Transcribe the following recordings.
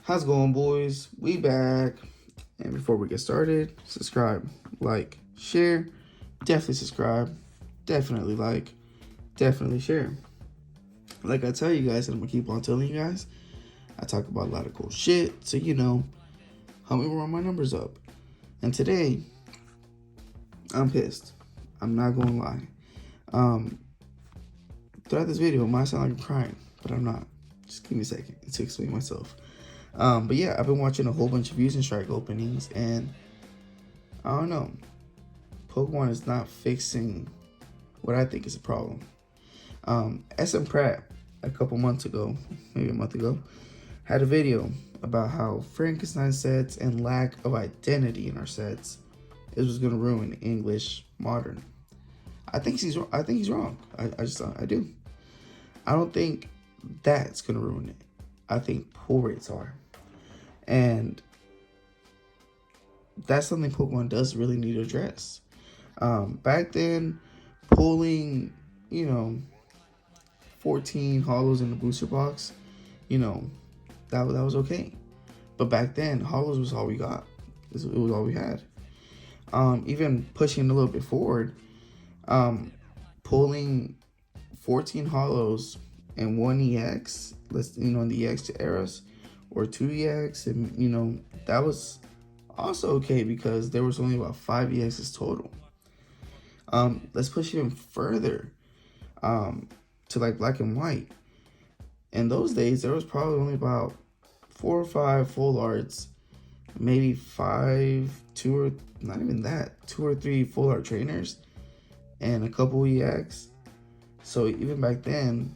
How's it going, boys? We back. And before we get started, subscribe, like, share. Definitely subscribe. Definitely like. Definitely share. Like I tell you guys, and I'm gonna keep on telling you guys, I talk about a lot of cool shit. So help me run my numbers up. And today, I'm pissed. I'm not gonna lie. Throughout this video, it might sound like I'm crying, but I'm not. Just give me a second to explain myself. But yeah, I've been watching a whole bunch of Fusion Strike openings, and I don't know. Pokemon is not fixing what I think is a problem. SM Pratt, a couple months ago, maybe a month ago, had a video about how Frankenstein sets and lack of identity in our sets was going to ruin English Modern. I think he's wrong. I do. I don't think that's going to ruin it. I think pull rates are. And that's something Pokemon does really need to address. Back then, pulling, 14 holos in the booster box, that was okay. But back then, holos was all we got. It was all we had. Even pushing a little bit forward, pulling 14 holos and 1 EX, in the EX to Eras, or 2 EX, and that was also okay because there was only about 5 EXs total. Let's push even further to like Black and White. In those days, there was probably only about 4 or 5 full arts, maybe 2 or 3 full art trainers, and a couple EX. So even back then,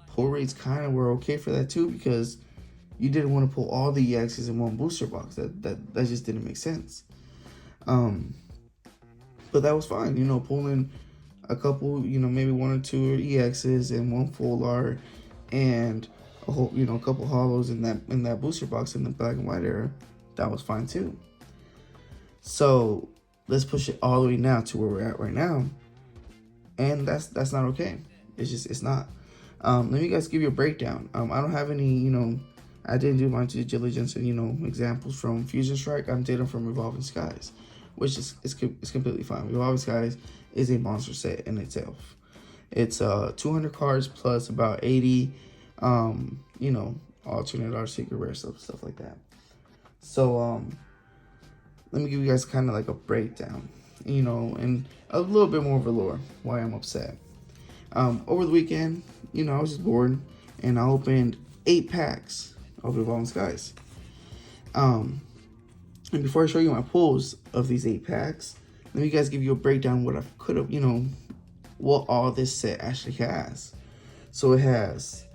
pull rates kind of were okay for that too, because you didn't want to pull all the EXs in one booster box. That just didn't make sense. But that was fine, pulling a couple, maybe 1 or 2 EXs and 1 full art and a whole, a couple holos in that booster box in the Black and White era. That was fine too. So let's push it all the way now to where we're at right now, and that's not okay. It's not. Let me guys give you a breakdown. I don't have any, I didn't do my due diligence and examples from Fusion Strike. I'm data from Revolving Skies, which is completely fine. Revolving Skies is a monster set in itself. It's 200 cards plus about 80 alternate art, secret rare stuff like that. So let me give you guys kind of like a breakdown, and a little bit more of a lore why I'm upset. Over the weekend, I was just bored and I opened 8 packs of Revolving Skies. And before I show you my pulls of these 8 packs, let me guys give you a breakdown what I could have, what all this set actually has. So it has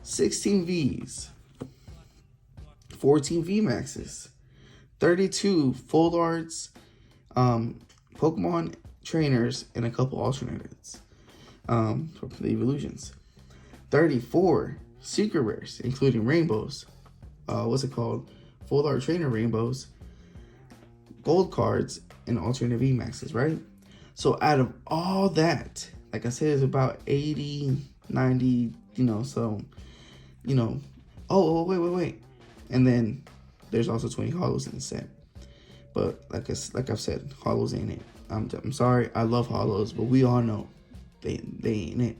16 Vs, 14 VMAXs, 32 full arts, Pokemon trainers, and a couple alternates for the evolutions. 34 secret rares, including rainbows. Full art trainer rainbows, gold cards, and alternate VMAXs, right? So out of all that, like I said, it's about 80, 90, oh, wait. And then there's also 20 holos in the set. But like I've said, holos ain't it. I'm sorry, I love holos, but we all know they ain't it.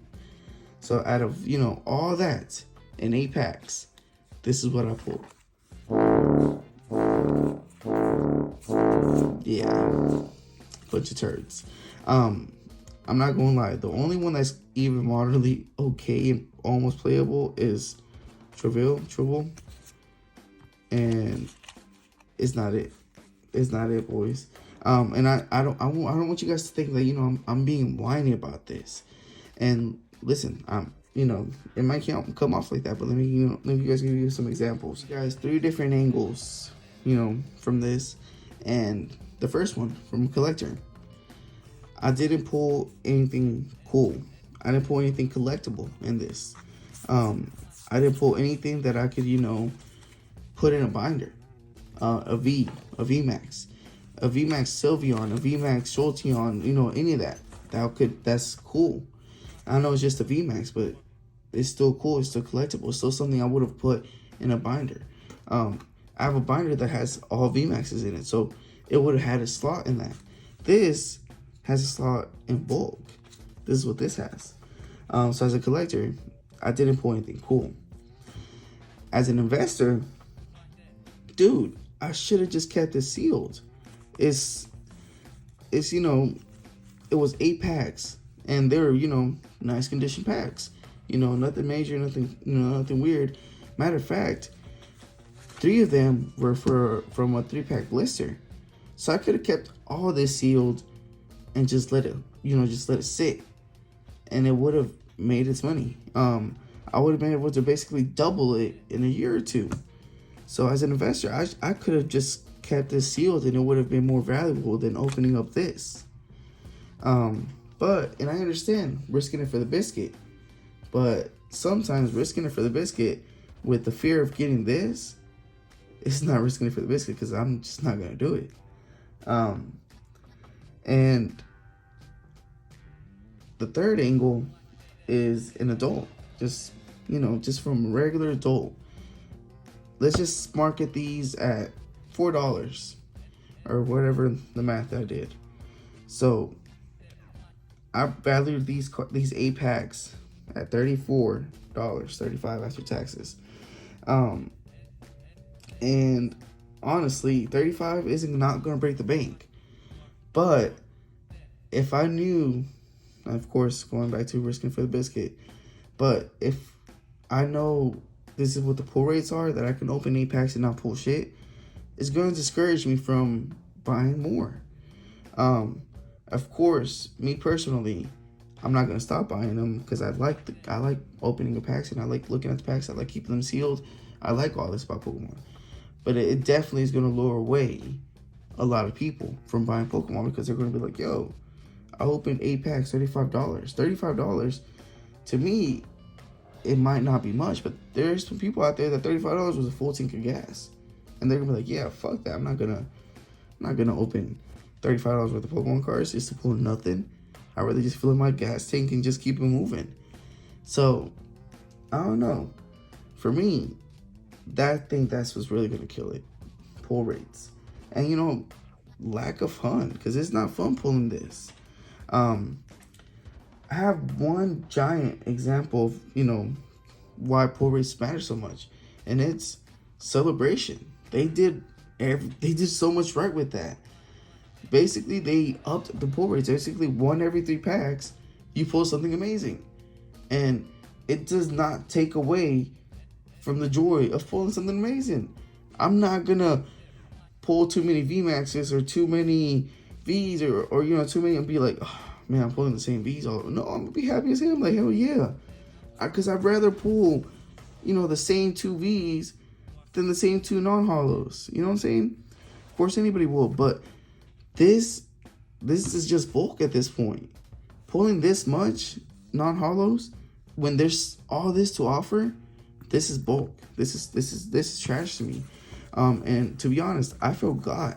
So out of, all that in 8 packs, this is what I pulled. Yeah, bunch of turds. I'm not gonna lie, the only one that's even moderately okay and almost playable is Trivial, and it's not it. It's not it, boys. And I don't want you guys to think that I'm being whiny about this. And listen, it might come off like that, but let me guys give you some examples. Guys, 3 different angles, from this, and the first one from Collector. I didn't pull anything cool. I didn't pull anything collectible in this. I didn't pull anything that I could, put in a binder. A VMAX, a VMAX Sylveon, a VMAX Jolteon, any of that. That's cool. I know it's just a VMAX, but it's still cool. It's still collectible. It's still something I would have put in a binder. I have a binder that has all VMAXs in it, so it would have had a slot in that. This has a slot in bulk. This is what this has. So as a collector, I didn't pull anything cool. As an investor, dude, I should have just kept it sealed. It's you know, it was 8 packs, and they were, you know, nice condition packs. You know, nothing major, nothing, you know, nothing weird. Matter of fact, 3 of them were from a 3-pack blister. So I could have kept all this sealed and just let it, you know, just let it sit, and it would have made its money. I would have been able to basically double it in a year or two. So as an investor, I could have just kept this sealed, and it would have been more valuable than opening up this. But, and I understand risking it for the biscuit, but sometimes risking it for the biscuit with the fear of getting this, it's not risking it for the biscuit, because I'm just not going to do it. And the third angle is an adult, just, you know, just from a regular adult. Let's just market these at $4 or whatever the math I did. So I valued these 8 packs at $34, $35 after taxes. And honestly, $35 isn't not going to break the bank. But if I knew, of course, going back to risking for the biscuit, but if I know this is what the pull rates are, that I can open 8 packs and not pull shit, it's going to discourage me from buying more. Of course, me personally, I'm not gonna stop buying them, because I like opening the packs, and I like looking at the packs. I like keeping them sealed. I like all this about Pokemon, but it definitely is gonna lure away a lot of people from buying Pokemon, because they're gonna be like, "Yo, I opened 8 packs, $35. $35 to me, it might not be much, but there's some people out there that $35 was a full tank of gas, and they're gonna be like, yeah, fuck that. I'm not gonna open $35 worth of Pokemon cards just to pull nothing. I'd rather just fill in my gas tank and just keep it moving." So I don't know. For me, that's what's really gonna kill it. Pull rates, and you know, lack of fun, because it's not fun pulling this. I have one giant example of, you know, why pull rates matter so much, and it's Celebration. They did so much right with that. Basically, they upped the pull rates. Basically, 1 every 3 packs, you pull something amazing, and it does not take away from the joy of pulling something amazing. I'm not gonna pull too many VMAXs or too many Vs or you know, too many and be like, oh, man, I'm pulling the same Vs. No, I'm gonna be happy as hell. I'm like, hell yeah, because I'd rather pull, you know, the same 2 Vs than the same 2 non-holos. You know what I'm saying? Of course, anybody will, but this is just bulk at this point. Pulling this much non-holos when there's all this to offer, this is bulk. This is trash to me. And to be honest, I feel God.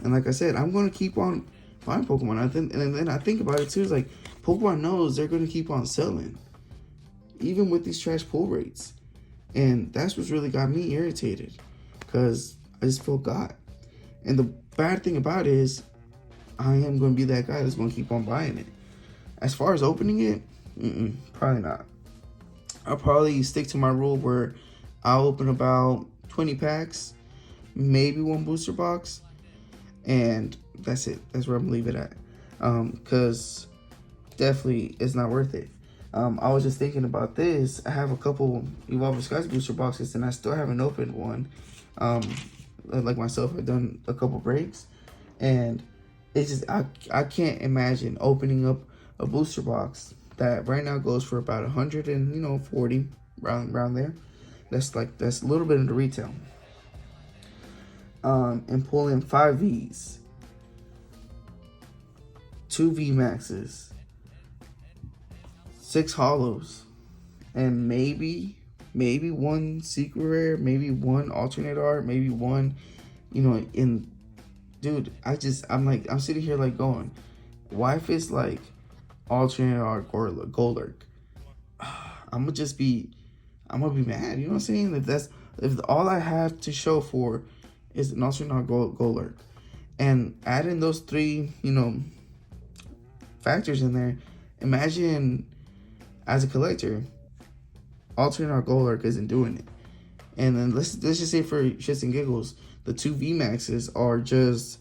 And like I said, I'm gonna keep on buying Pokemon. And then I think about it too. It's like Pokemon knows they're gonna keep on selling, even with these trash pull rates. And that's what's really got me irritated, because I just feel God. And the bad thing about it is, I am going to be that guy that's going to keep on buying it. As far as opening it, probably not. I'll probably stick to my rule where I'll open about 20 packs, maybe 1 booster box, and that's it. That's where I'm going to leave it at. Because definitely it's not worth it. I was just thinking about this. I have a couple Evolving Skies booster boxes, and I still haven't opened one. Like myself, I've done a couple breaks, and it's just I can't imagine opening up a booster box that right now goes for about 140 around there. That's a little bit into retail. And pulling 5 Vs, 2 VMAXs, 6 holos, and maybe 1 secret rare, maybe 1 alternate art, maybe 1, you know, dude, I'm sitting here like going, why if it's like alternate art or Golurk, I'm gonna be mad, you know what I'm saying? If that's If all I have to show for is an alternate Golurk, and adding those three, factors in there, imagine as a collector, alternate Golurk isn't doing it. And then let's just say for shits and giggles, the two VMAXs are just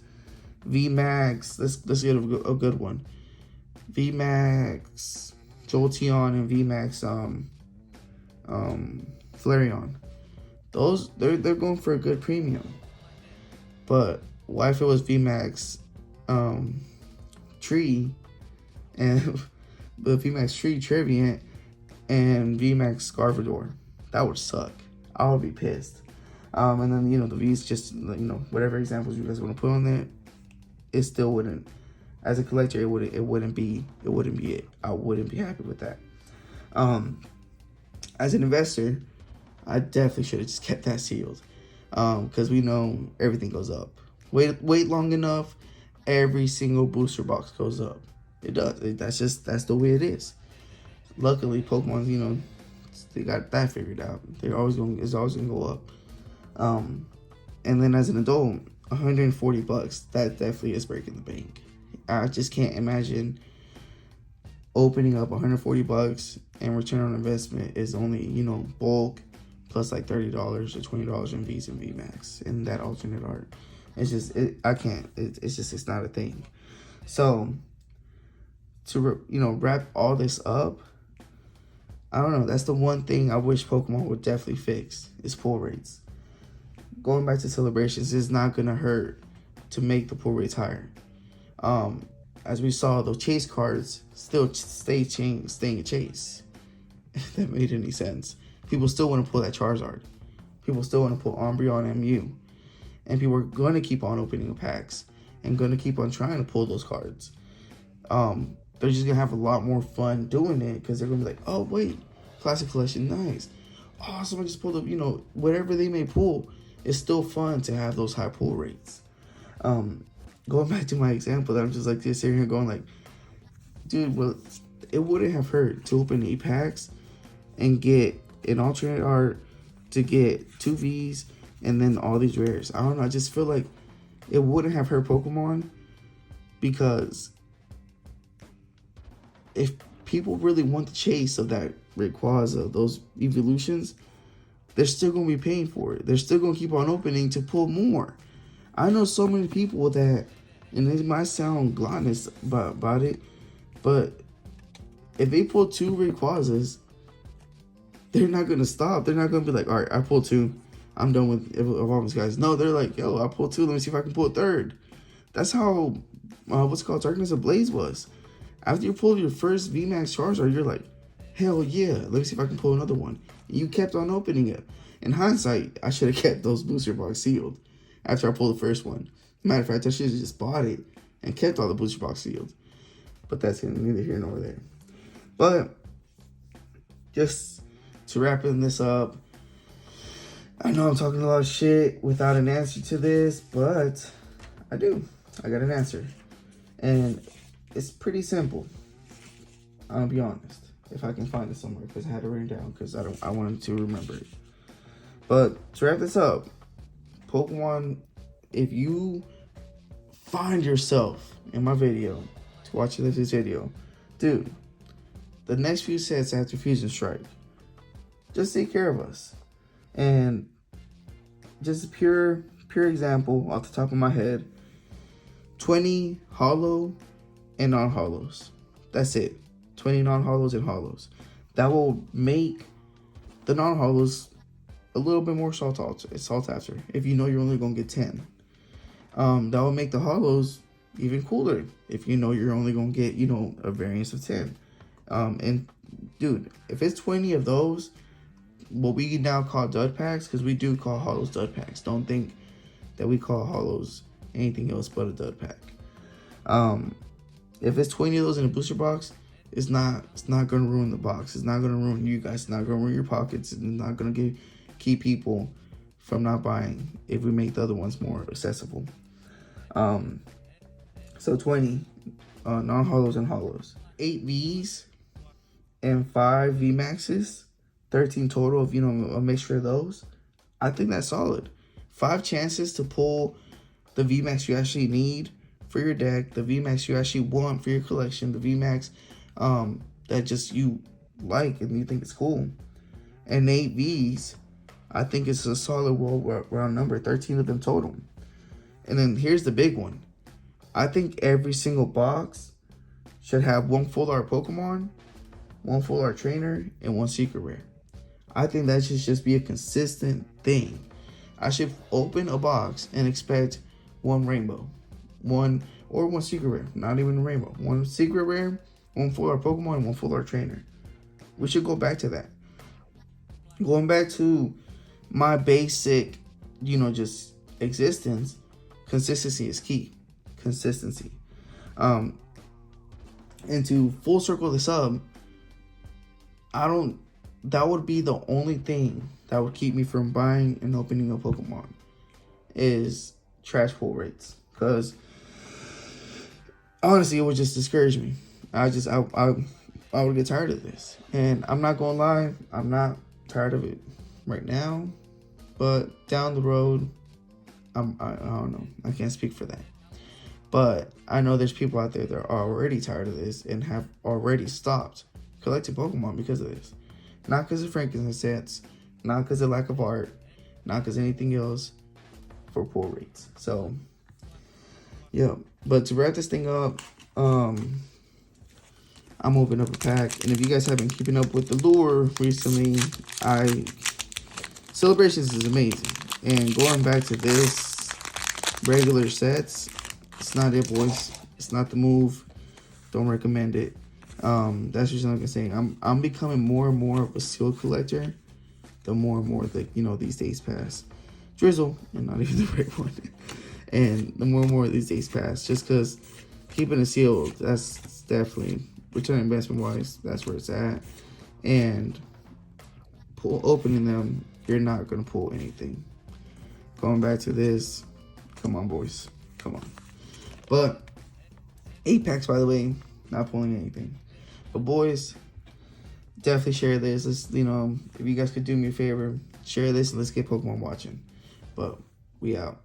VMAX. Let's get a good one. VMAX Jolteon and VMAX Flareon. Those they're going for a good premium. But what if it was VMAX Tree and the VMAX Tree Trevenant and VMAX Scarvador? That would suck. I would be pissed. And then the V's, just whatever examples you guys want to put on there, it still wouldn't. As a collector, it wouldn't be it. I wouldn't be happy with that. As an investor, I definitely should have just kept that sealed. Because we know everything goes up. Wait long enough, every single booster box goes up. It does. That's the way it is. Luckily, Pokemon, they got that figured out. It's always gonna go up. And then as an adult, $140, that definitely is breaking the bank. I just can't imagine opening up $140 and return on investment is only, bulk plus like $30 or $20 in V's and VMAX in that alternate art. It's just, I can't. It's not a thing. So to wrap all this up, I don't know. That's the one thing I wish Pokemon would definitely fix is pull rates. Going back to celebrations is not gonna hurt to make the pull rates higher. As we saw, those chase cards still staying a chase. If that made any sense. People still want to pull that Charizard. People still want to pull Umbreon MU. And people are going to keep on opening packs and going to keep on trying to pull those cards. They're just going to have a lot more fun doing it because they're going to be like, oh, wait, Classic Collection, nice. Oh, someone just pulled up, whatever they may pull. It's still fun to have those high pull rates. Going back to my example that I'm just like sitting here going like, dude, well, it wouldn't have hurt to open 8 packs and get an alternate art, to get 2 Vs, and then all these rares. I don't know, I just feel like it wouldn't have hurt Pokemon, because if people really want the chase of that Rayquaza, those evolutions, they're still going to be paying for it. They're still going to keep on opening to pull more. I know so many people that, and it might sound gluttonous about it, but if they pull 2 Rayquazas, they're not going to stop. They're not going to be like, all right, I pulled 2. I'm done with Evolving Skies. No, they're like, yo, I pulled 2. Let me see if I can pull a 3rd. That's how, Darkness Ablaze was. After you pulled your first VMAX Charizard, you're like, hell yeah, let me see if I can pull another one. And you kept on opening it. In hindsight, I should have kept those booster box sealed after I pulled the first one. Matter of fact, I should have just bought it and kept all the booster box sealed. But that's neither here nor there. But just to wrap this up, I know I'm talking a lot of shit without an answer to this, but I do. I got an answer. And it's pretty simple. I'll be honest. If I can find it somewhere, because I had it written down, because I wanted to remember it. But to wrap this up, Pokemon, if you find yourself in my video to watch this video, dude, the next few sets after Fusion Strike, just take care of us. And just a pure example off the top of my head, 20 holo and non-holos. That's it. 20 non-holos and holos. That will make the non-holos a little bit more sought after if you know you're only going to get 10. That will make the holos even cooler if you know you're only going to get, a variance of 10. And dude, if it's 20 of those, what we now call dud packs, because we do call holos dud packs. Don't think that we call holos anything else but a dud pack. If it's 20 of those in a booster box, it's not going to ruin the box. It's not going to ruin you guys. It's not going to ruin your pockets. It's not going to keep people from not buying if we make the other ones more accessible. So 20 non-holos and holos. 8 Vs and 5 VMAXs. 13 total of, a mixture of those. I think that's solid. 5 chances to pull the VMAX you actually need for your deck, the VMAX you actually want for your collection, the VMAX that just you like and you think it's cool. And 8 Vs, I think it's a solid round number, 13 of them total. And then here's the big one. I think every single box should have 1 full art Pokemon, 1 full art trainer, and 1 secret rare. I think that should just be a consistent thing. I should open a box and expect 1 rainbow, 1 secret rare, not even a rainbow. 1 secret rare, 1 full art Pokemon, and 1 full art trainer. We should go back to that. Going back to my basic, just existence, consistency is key. Consistency. And to full circle this up, that would be the only thing that would keep me from buying and opening a Pokemon is trash pull rates. Because honestly, it would just discourage me. I would get tired of this. And I'm not gonna lie, I'm not tired of it right now. But down the road, I don't know. I can't speak for that. But I know there's people out there that are already tired of this and have already stopped collecting Pokemon because of this. Not because of frankincense, not because of lack of art, not because anything else, for pull rates. So, yeah. But to wrap this thing up, I'm opening up a pack. And if you guys have been keeping up with the lure recently, Celebrations is amazing. And going back to this, regular sets, it's not it, boys. It's not the move. Don't recommend it. That's just what I can say. I'm becoming more and more of a seal collector. The more and more that these days pass. Drizzle, and not even the right one. And the more and more these days pass, just because keeping it sealed, that's definitely return investment wise. That's where it's at. And opening them, you're not gonna pull anything. Going back to this, come on, boys, come on. But 8 packs, by the way, not pulling anything. But boys, definitely share this. Let's, if you guys could do me a favor, share this and let's get Pokemon watching. But we out.